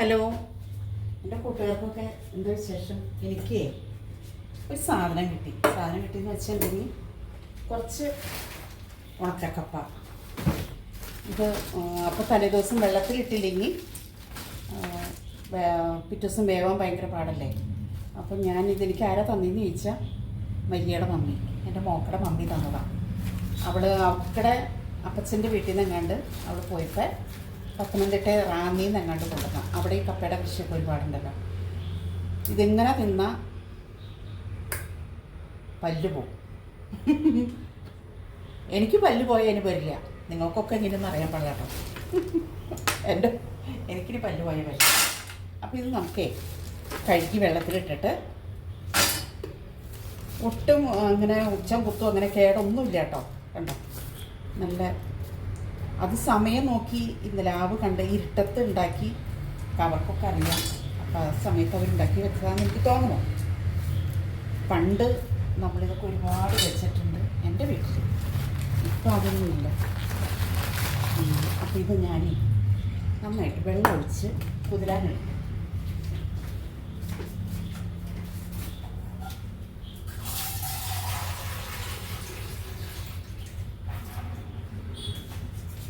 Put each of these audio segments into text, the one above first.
Hello, എൻ്റെ കൂട്ടുകാർക്കൊക്കെ എന്താ വിശേഷം? എനിക്ക് ഒരു സാധനം കിട്ടിയെന്ന് വെച്ചിട്ടുണ്ടെങ്കിൽ കുറച്ച് ഉണക്കക്കപ്പ. ഇത് അപ്പോൾ തലേദിവസം വെള്ളത്തിലിട്ടില്ലെങ്കിൽ പിറ്റേ ദിവസം വേവാൻ ഭയങ്കര പാടല്ലേ. അപ്പം എനിക്ക് ആരാ തന്നിന്ന് ചോദിച്ചാൽ മരിയയുടെ മമ്മി, എൻ്റെ മോക്കടെ മമ്മി തന്നതാണ്. അവക്കടെ അപ്പച്ചൻ്റെ വീട്ടിൽ നിന്ന് എങ്ങാണ്ട് അവൾ പോയപ്പോൾ പത്തനംതിട്ട റാന്നിയിൽ നിന്ന് എങ്ങാണ്ട് കൊണ്ടുവരണം. അവിടെ ഈ കപ്പയുടെ കൃഷിയൊക്കെ ഒരുപാടുണ്ടല്ലോ. ഇതിങ്ങനെ തിന്നാൽ പല്ല് പോവും. എനിക്ക് പല്ല് പോയാൽ അതിന് വരില്ല. നിങ്ങൾക്കൊക്കെ എങ്ങനെയൊന്നും അറിയാൻ പാടില്ല കേട്ടോ. എനിക്കിനി പല്ല് പോയാൽ വരില്ല. അപ്പോൾ ഇത് നമുക്കേ കഴുകി വെള്ളത്തിലിട്ടിട്ട് ഒട്ടും അങ്ങനെ ഉച്ചം കുത്തും അങ്ങനെ കേടൊന്നുമില്ല കേട്ടോ. കണ്ടോ, നല്ല അത് സമയം നോക്കി ലാവ് കണ്ട് ഇരുട്ടത്ത് ഉണ്ടാക്കി അവർക്കൊക്കെ അറിയാം. അപ്പോൾ ആ സമയത്ത് അവരുണ്ടാക്കി വെച്ചതാണെന്ന് എനിക്ക് തോന്നുന്നു. പണ്ട് നമ്മളിതൊക്കെ ഒരുപാട് വെച്ചിട്ടുണ്ട് എൻ്റെ വീട്ടിൽ. ഇപ്പോൾ അതൊന്നുമില്ല. അപ്പോൾ ഇത് ഞാൻ നന്നായിട്ട് വെള്ളം ഒഴിച്ച് കുതിരാനെടുക്കും.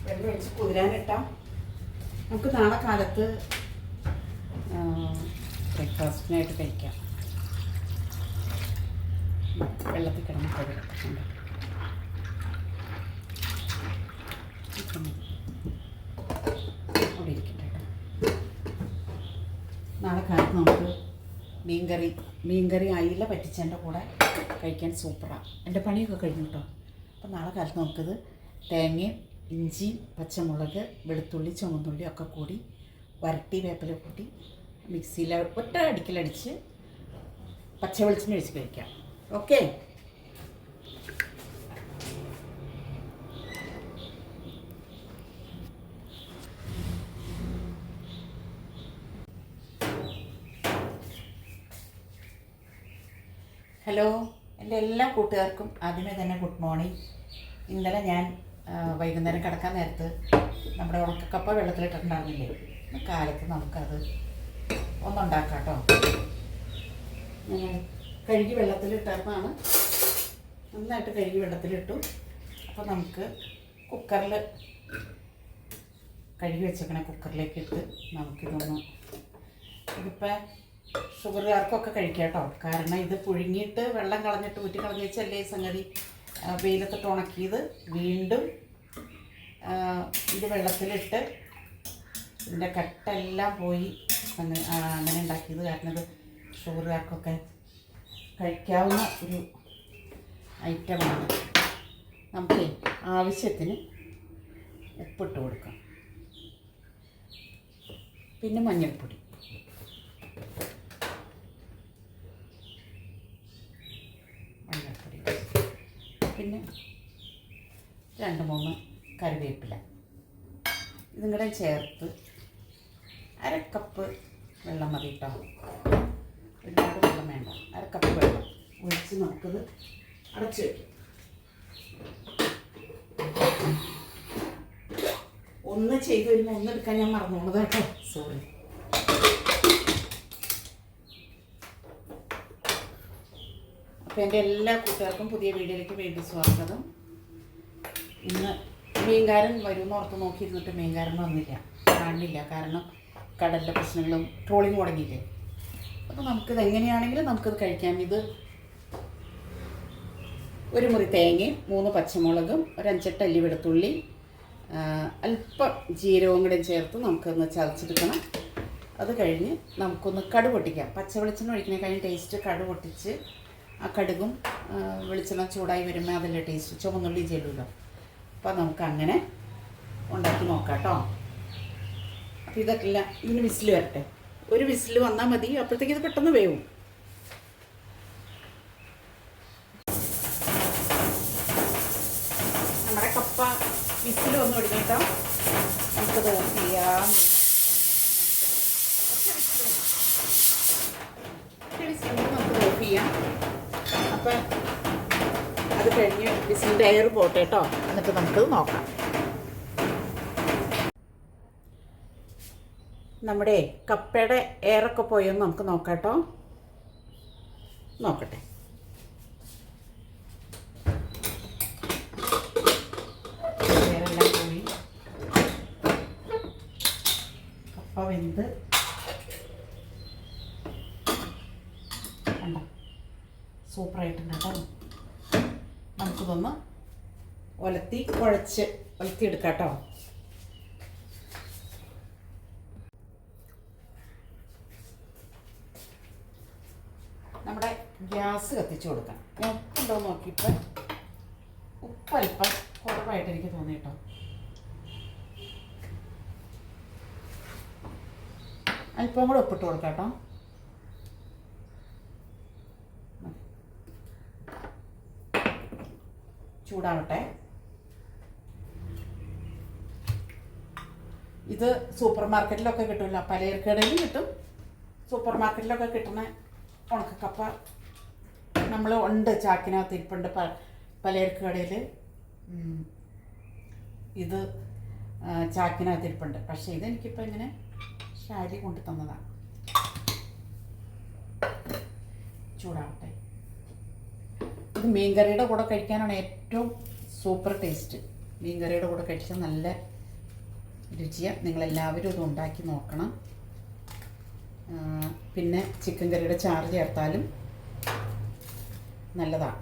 വെള്ളം ഒഴിച്ച് കുതിരാനിട്ടാൽ നമുക്ക് നാളെ കാലത്ത് ബ്രേക്ക്ഫാസ്റ്റിനായിട്ട് കഴിക്കാം. വെള്ളത്തിൽ കിടന്ന് കഴുകുന്നുണ്ട്. അവിടെ ഇരിക്കട്ടെ കേട്ടോ. നാളെ കാലത്ത് നമുക്ക് മീൻകറി അയില പറ്റിച്ചതിൻ്റെ കൂടെ കഴിക്കാൻ സൂപ്പറാണ്. എൻ്റെ പണിയൊക്കെ കഴിഞ്ഞു കേട്ടോ. അപ്പോൾ നാളെ കാലത്ത് നമുക്കിത് തേങ്ങയും ഇഞ്ചി, പച്ചമുളക്, വെളുത്തുള്ളി, ചുവന്നുള്ളി ഒക്കെ കൂടി വരട്ടി വേപ്പില കൂട്ടി മിക്സിയിൽ ഒറ്റ അടിക്കലടിച്ച് പച്ച വെളിച്ചെണ്ണ ഒഴിച്ച് കഴിക്കാം. ഓക്കെ, ഹലോ, എൻ്റെ എല്ലാ കൂട്ടുകാർക്കും ആദ്യമേ തന്നെ ഗുഡ് മോർണിംഗ്. ഇന്നലെ ഞാൻ വൈകുന്നേരം കിടക്കാൻ നേരത്ത് നമ്മുടെ ഉണക്കക്കപ്പ വെള്ളത്തിലിട്ടിട്ടുണ്ടായിരുന്നില്ലേ. കാലത്ത് നമുക്കത് ഒന്നുണ്ടാക്കാം കേട്ടോ. ഞാൻ കഴുകി വെള്ളത്തിലിട്ടതാണ്, നന്നായിട്ട് കഴുകി വെള്ളത്തിലിട്ടു. അപ്പോൾ നമുക്ക് കുക്കറിൽ കഴുകി വെച്ചേക്കണ കുക്കറിലേക്ക് ഇട്ട് ഇതിപ്പോൾ ഷുഗറുകാർക്കൊക്കെ കഴിക്കാം കേട്ടോ. കാരണം ഇത് പുഴുങ്ങിയിട്ട് വെള്ളം കളഞ്ഞിട്ട് ഊറ്റി കളഞ്ഞ് വെച്ചല്ലേ ഈ സംഗതി വെയിലത്തിട്ട് ഉണക്കിയത്. വീണ്ടും ഇത് വെള്ളത്തിലിട്ട് ഇതിൻ്റെ കട്ടെല്ലാം പോയി അങ്ങനെ ഉണ്ടാക്കിയത്. കാരണം ഇത് ഷുഗറുകാർക്കൊക്കെ കഴിക്കാവുന്ന ഒരു ഐറ്റമാണ്. നമുക്ക് ആവശ്യത്തിന് ഉപ്പിട്ട് കൊടുക്കാം, പിന്നെ മഞ്ഞൾപ്പൊടി, പിന്നെ 2-3 കറിവേപ്പില. ഇതും കൂടെ ചേർത്ത് 1/2 കപ്പ് വെള്ളം മതി കേട്ടോ. ഒരുപാട് വെള്ളം വേണ്ട. 1/2 കപ്പ് വെള്ളം ഒഴിച്ച് നമുക്കത് അടച്ച് വയ്ക്കും. ഒന്ന് ചെയ്ത് വരുമ്പോൾ ഒന്നെടുക്കാൻ ഞാൻ മറന്നുപോണത് കേട്ടോ, സോറി. അപ്പോൾ എൻ്റെ എല്ലാ കൂട്ടുകാർക്കും പുതിയ വീഡിയോയിലേക്ക് വീണ്ടും സ്വാഗതം. ഇന്ന് മീൻകാരൻ വരുമെന്ന് ഓർത്ത് നോക്കിയിരുന്നിട്ട് മീൻകാരൻ കാണില്ല. കാരണം കടലിലെ പ്രശ്നങ്ങളും ട്രോളിങ് മുടങ്ങിയില്ലേ. അപ്പോൾ നമുക്കിത് എങ്ങനെയാണെങ്കിലും നമുക്കത് കഴിക്കാം. ഇത് 1 മുറി തേങ്ങയും 3 പച്ചമുളകും 5-8 അല്ലി വെളുത്തുള്ളി, അല്പം ജീരകവും കൂടെ ചേർത്ത് നമുക്കൊന്ന് ചതച്ചെടുക്കണം. അത് കഴിഞ്ഞ് നമുക്കൊന്ന് കടുക് പൊട്ടിക്കാം. പച്ച വെളിച്ചെണ്ണ ഒഴിക്കുന്നതിനേക്കാളും ടേസ്റ്റ് കടുക് പൊട്ടിച്ച് ആ കടുകും വെളിച്ചെണ്ണ ചൂടായി വരുമ്പോൾ അതല്ലേ ടേസ്റ്റ്. ചുവന്നുള്ളി ചെല്ലുമല്ലോ. അപ്പോൾ നമുക്ക് അങ്ങനെ ഉണ്ടാക്കി നോക്കാം കേട്ടോ. അപ്പോൾ ഇതൊക്കെയില്ല, ഇതിന് വിസിൽ വരട്ടെ. ഒരു വിസിൽ വന്നാൽ മതി, അപ്പോഴത്തേക്ക് ഇത് പെട്ടെന്ന് വേവും. നമ്മുടെ കപ്പ വിസിൽ വന്ന് തുടങ്ങിയിട്ടോ. നമുക്കത് ഓഫ് ചെയ്യാം. നമുക്ക് ഓഫ് ചെയ്യാം. അപ്പം അത് കഴിഞ്ഞ് വിസിലിൻ്റെ എയർ പോട്ടെ കേട്ടോ. എന്നിട്ട് നമുക്കത് നോക്കാം. നമ്മുടെ കപ്പയുടെ എയറൊക്കെ പോയെന്ന് നമുക്ക് നോക്കാട്ടോ. നോക്കട്ടെ. എയറെല്ലാം പോയി. കപ്പ വെന്ത് കണ്ടോ, സൂപ്പറായിട്ടുണ്ട് കേട്ടോ. നമുക്കിതൊന്ന് ഒലത്തിയെടുക്കാം കേട്ടോ. നമ്മുടെ ഗ്യാസ് കത്തിച്ചു കൊടുക്കാം. ഞാൻ ഉപ്പുണ്ടോ നോക്കിയപ്പോൾ ഉപ്പ് അല്പം കുറവായിട്ട് എനിക്ക് തോന്നി കേട്ടോ. അല്പം കൂടെ ഉപ്പിട്ട് കൊടുക്കാം കേട്ടോ. ചൂടാവട്ടെ. ഇത് സൂപ്പർ മാർക്കറ്റിലൊക്കെ കിട്ടില്ല, പലചരക്കടയിലും കിട്ടും. സൂപ്പർ മാർക്കറ്റിലൊക്കെ കിട്ടുന്ന ഉണക്കക്കപ്പ നമ്മൾ ഉണ്ട്, ചാക്കിനകത്ത് ഇരിപ്പുണ്ട് പലചരക്ക് കടയിൽ. ഇത് ചാക്കിനകത്ത് ഇരിപ്പുണ്ട്. പക്ഷേ ഇതെനിക്കിപ്പോൾ ഇങ്ങനെ ഷാരി കൊണ്ട് തന്നതാണ്. ചൂടാവട്ടെ. ഇത് മീൻകറിയുടെ കൂടെ കഴിക്കാനാണ് ഏറ്റവും സൂപ്പർ ടേസ്റ്റ്. മീൻകറിയുടെ കൂടെ കഴിച്ചാൽ നല്ല രുചിയാണ്. നിങ്ങളെല്ലാവരും ഇത് ഉണ്ടാക്കി നോക്കണം. പിന്നെ ചിക്കൻ കറിയുടെ ചാറ് ചേർത്താലും നല്ലതാണ്.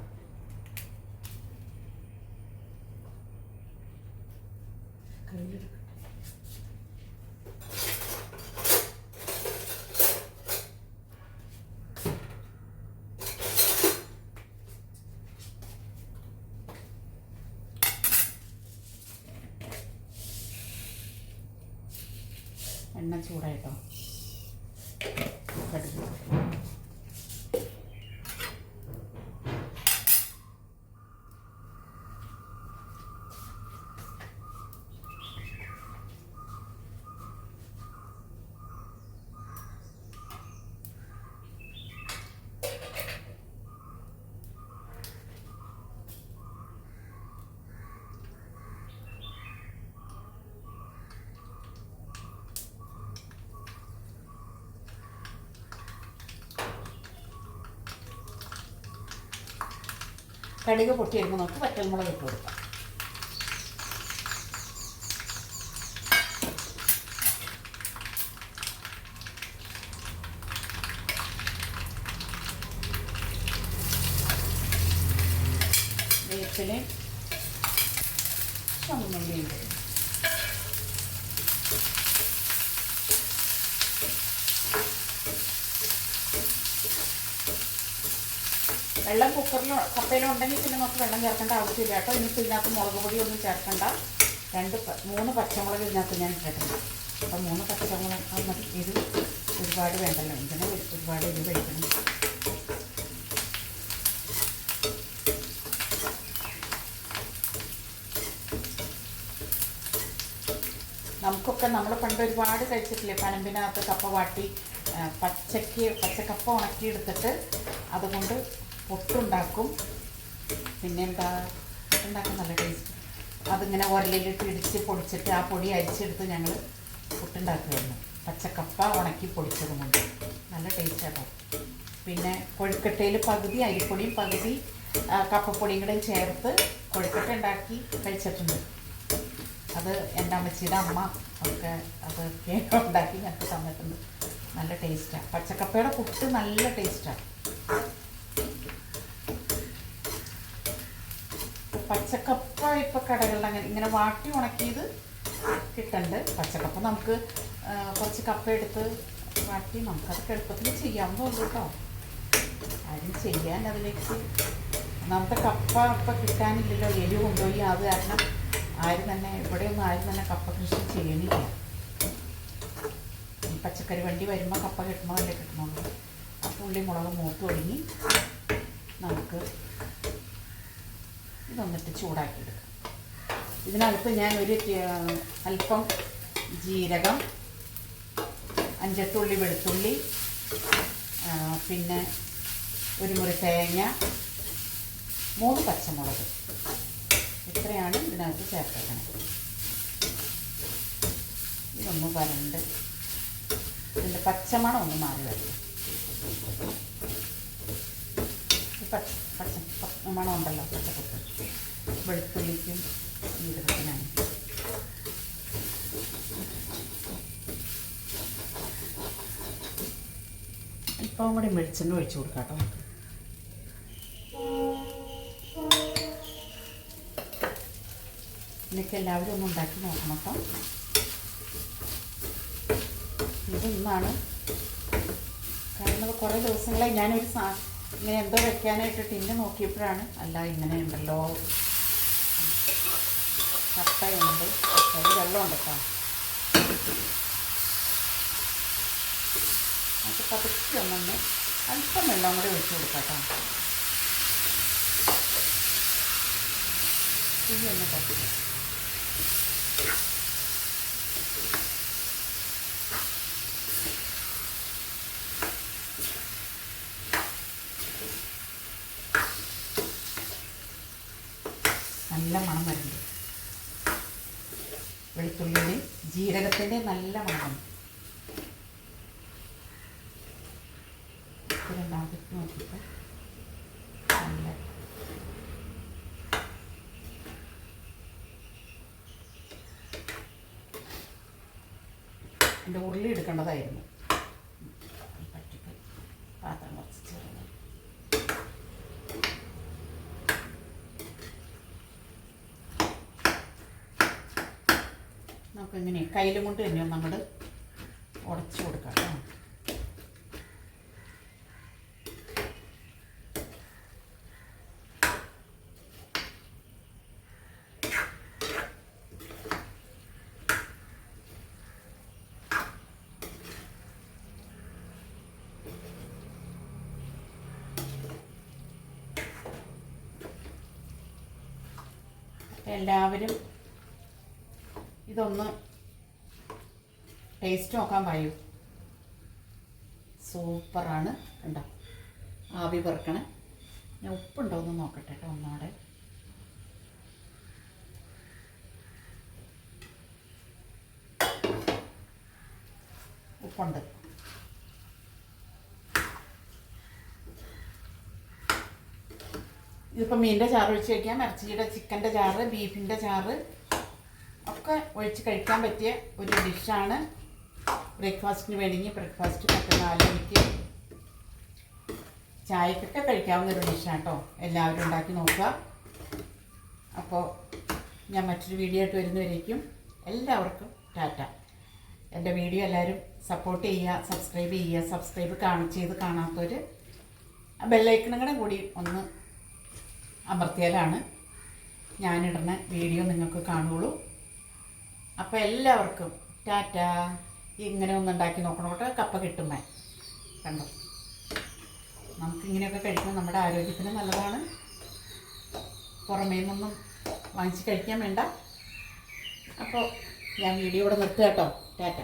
എണ്ണ ചൂടായിട്ടോ. കടുക്, കടുക് പൊട്ടി വരുമ്പോൾ നമുക്ക് വറ്റൽമുളക് ഇട്ട് കൊടുക്കാം. വേപ്പിലയും ചുമന്നുള്ളിയും ഇടും. വെള്ളം കപ്പയിലുണ്ടെങ്കിൽ പിന്നെ നമുക്ക് വെള്ളം ചേർക്കേണ്ട ആവശ്യമില്ല കേട്ടോ. ഇനിയിപ്പോൾ ഇതിനകത്ത് മുളക് പൊടിയൊന്നും ചേർക്കണ്ട. 3 പച്ചമുളക് ഇതിനകത്ത് ഞാൻ ഇട്ടിട്ടുണ്ട്. അപ്പം 3 പച്ചമുളക് അത് മതി. ഇത് ഒരുപാട് വേണ്ടല്ലോ, ഇതിന് ഒരുപാട് ഇത് കഴിക്കണം. നമുക്കൊക്കെ നമ്മൾ പണ്ട് ഒരുപാട് കഴിച്ചിട്ടില്ലേ, പനമ്പിനകത്ത് കപ്പ വാട്ടി പച്ചക്കപ്പ ഉണക്കിയെടുത്തിട്ട് അതുകൊണ്ട് പൊട്ടുണ്ടാക്കും. പിന്നെന്താ, പൊട്ടുണ്ടാക്കാൻ നല്ല ടേസ്റ്റ്. അതിങ്ങനെ ഉരലിലിട്ട് ഇടിച്ച് പൊടിച്ചിട്ട് ആ പൊടി അരിച്ചെടുത്ത് ഞങ്ങൾ പുട്ടുണ്ടാക്കുമായിരുന്നു. പച്ചക്കപ്പ ഉണക്കി പൊടിച്ചതും കൊണ്ട് നല്ല ടേസ്റ്റാട്ടോ. പിന്നെ കൊഴുക്കട്ടയിൽ പകുതി അരിപ്പൊടിയും പകുതി കപ്പപ്പൊടിയും കൂടെ ചേർത്ത് കൊഴുക്കട്ട ഉണ്ടാക്കി കഴിച്ചിട്ടുണ്ട്. അത് എൻ്റെ അമ്മച്ചിയുടെ അമ്മ ഒക്കെ അതൊക്കെ ഉണ്ടാക്കി ഞങ്ങൾക്ക് തന്നിട്ടുണ്ട്. നല്ല ടേസ്റ്റാണ്. പച്ചക്കപ്പയുടെ പുട്ട് നല്ല ടേസ്റ്റാണ്. പച്ചക്കപ്പ ഇപ്പോൾ കടകളിൽ അങ്ങനെ ഇങ്ങനെ വാട്ടി ഉണക്കിയത് കിട്ടുന്നുണ്ട്. പച്ചക്കപ്പ നമുക്ക് കുറച്ച് കപ്പ എടുത്ത് വാട്ടി നമുക്കതൊക്കെ എളുപ്പത്തിൽ ചെയ്യാവുന്നതുള്ളൂ കേട്ടോ. ആരും ചെയ്യാൻ അതിലേക്ക് നമുക്ക് കപ്പ ഇപ്പം കിട്ടാനില്ലല്ലോ, എരി കൊണ്ടുപോയി. അത് കാരണം ഇവിടെയൊന്നും ആരും തന്നെ കപ്പ കൃഷി ചെയ്യണില്ല. പച്ചക്കറി വണ്ടി വരുമ്പോൾ കപ്പ കിട്ടുമ്പോൾ നല്ല കിട്ടണുള്ളൂ. അപ്പോൾ ഉള്ളി മുളക് മൂത്ത് ഒടുങ്ങി നമുക്ക് ഇതൊന്നിട്ട് ചൂടാക്കിയെടുക്കാം. ഇതിനകത്ത് ഞാൻ അല്പം ജീരകം, 5-8 ഉള്ളി വെളുത്തുള്ളി, പിന്നെ 1 മുറി തേങ്ങ, 3 പച്ചമുളക്, ഇത്രയാണ് ഇതിനകത്ത് ചേർത്തേക്കുന്നത്. ഇതൊന്ന് വരണ്ട് ഇതിൻ്റെ പച്ചമണം ഒന്ന് മാറി വരണം. മണം ഉണ്ടല്ലോ പച്ചപ്പൊട്ട് വെളുത്തുള്ളിക്കും ജീരകത്തിനാണ്. അല്പം കൂടി വെളിച്ചെണ്ണ ഒഴിച്ച് കൊടുക്കാം കേട്ടോ. ഇന്നൊക്കെ എല്ലാവരും ഒന്ന് ഉണ്ടാക്കി നോക്കണം കേട്ടോ. ഇതൊന്നാണ് കാരണം കുറേ ദിവസങ്ങളായി ഞാനൊരു ഇങ്ങനെ എന്തോ വെക്കാനായിട്ട് ടിന്ന് നോക്കിയപ്പോഴാണ് അല്ല ഇങ്ങനെ ഉണ്ടല്ലോ, കപ്പയുണ്ട്, കപ്പയിൽ വെള്ളമുണ്ട് കേട്ടോ. നമുക്ക് പതുക്കെ ഒന്നൊന്ന് അല്പം വെള്ളം കൂടി ഒഴിച്ച് കൊടുക്കാം കേട്ടോ. ഇതൊന്ന് പതുക്കെ നല്ല മണം വരുന്നുണ്ട്. വെളുത്തുള്ളിയുടെ ജീരകത്തിൻ്റെ നല്ല മണം. രണ്ടാമത്തെ നോക്കിയിട്ട് നല്ല എൻ്റെ ഉരുളി എടുക്കേണ്ടതായിരുന്നു. പറ്റിക്ക് പാത്രം കുറച്ച് ചെറുത്. നമുക്കിങ്ങനെ കയ്യിലും കൊണ്ട് തന്നെ നമ്മൾ ഉടച്ചു കൊടുക്കാം കേട്ടോ. എല്ലാവരും ഇതൊന്ന് ടേസ്റ്റ് നോക്കാൻ പറയൂ. സൂപ്പറാണ്. കണ്ടോ ആവി പറക്കണേ. ഞാൻ ഉപ്പുണ്ടോ എന്ന് നോക്കട്ടെ കേട്ടോ. ഒന്നോടെ ഉപ്പുണ്ട്. ഇതിപ്പോൾ മീനിൻ്റെ ചാറ് ഒഴിച്ച് കഴിക്കാം, ഇറച്ചിയുടെ ചിക്കൻ്റെ ചാറ്, ബീഫിൻ്റെ ചാറ് ഒക്കെ ഒഴിച്ച് കഴിക്കാൻ പറ്റിയ ഒരു ഡിഷാണ്. ബ്രേക്ക്ഫാസ്റ്റിന് വേണമെങ്കിൽ ബ്രേക്ക്ഫാസ്റ്റ് 4 മണിക്ക് ചായക്കൊക്കെ കഴിക്കാവുന്ന ഒരു ഡിഷാണ് കേട്ടോ. എല്ലാവരും ഉണ്ടാക്കി നോക്കുക. അപ്പോൾ ഞാൻ മറ്റൊരു വീഡിയോ ആയിട്ട് വരുന്നവരേക്കും എല്ലാവർക്കും ടാറ്റ. എൻ്റെ വീഡിയോ എല്ലാവരും സപ്പോർട്ട് ചെയ്യുക, സബ്സ്ക്രൈബ് ചെയ്യുക. സബ്സ്ക്രൈബ് ചെയ്ത് കാണാത്തവർ ആ ബെല്ലൈക്കണും കൂടി ഒന്ന് അമർത്തിയാലാണ് ഞാനിടുന്ന വീഡിയോ നിങ്ങൾക്ക് കാണുള്ളൂ. അപ്പോൾ എല്ലാവർക്കും ടാറ്റ. ഇങ്ങനെ ഒന്ന് ഉണ്ടാക്കി നോക്കണം കേട്ടോ. കപ്പ കിട്ടുമ്പോൾ കണ്ടോ, നമുക്കിങ്ങനെയൊക്കെ കഴിക്കുമ്പോൾ നമ്മുടെ ആരോഗ്യത്തിന് നല്ലതാണ്. പുറമേ നിന്നൊന്നും വാങ്ങിച്ച് കഴിക്കാൻ വേണ്ട. അപ്പോൾ ഞാൻ വീഡിയോ ഇവിടെ നിർത്തുക കേട്ടോ. ടാറ്റ.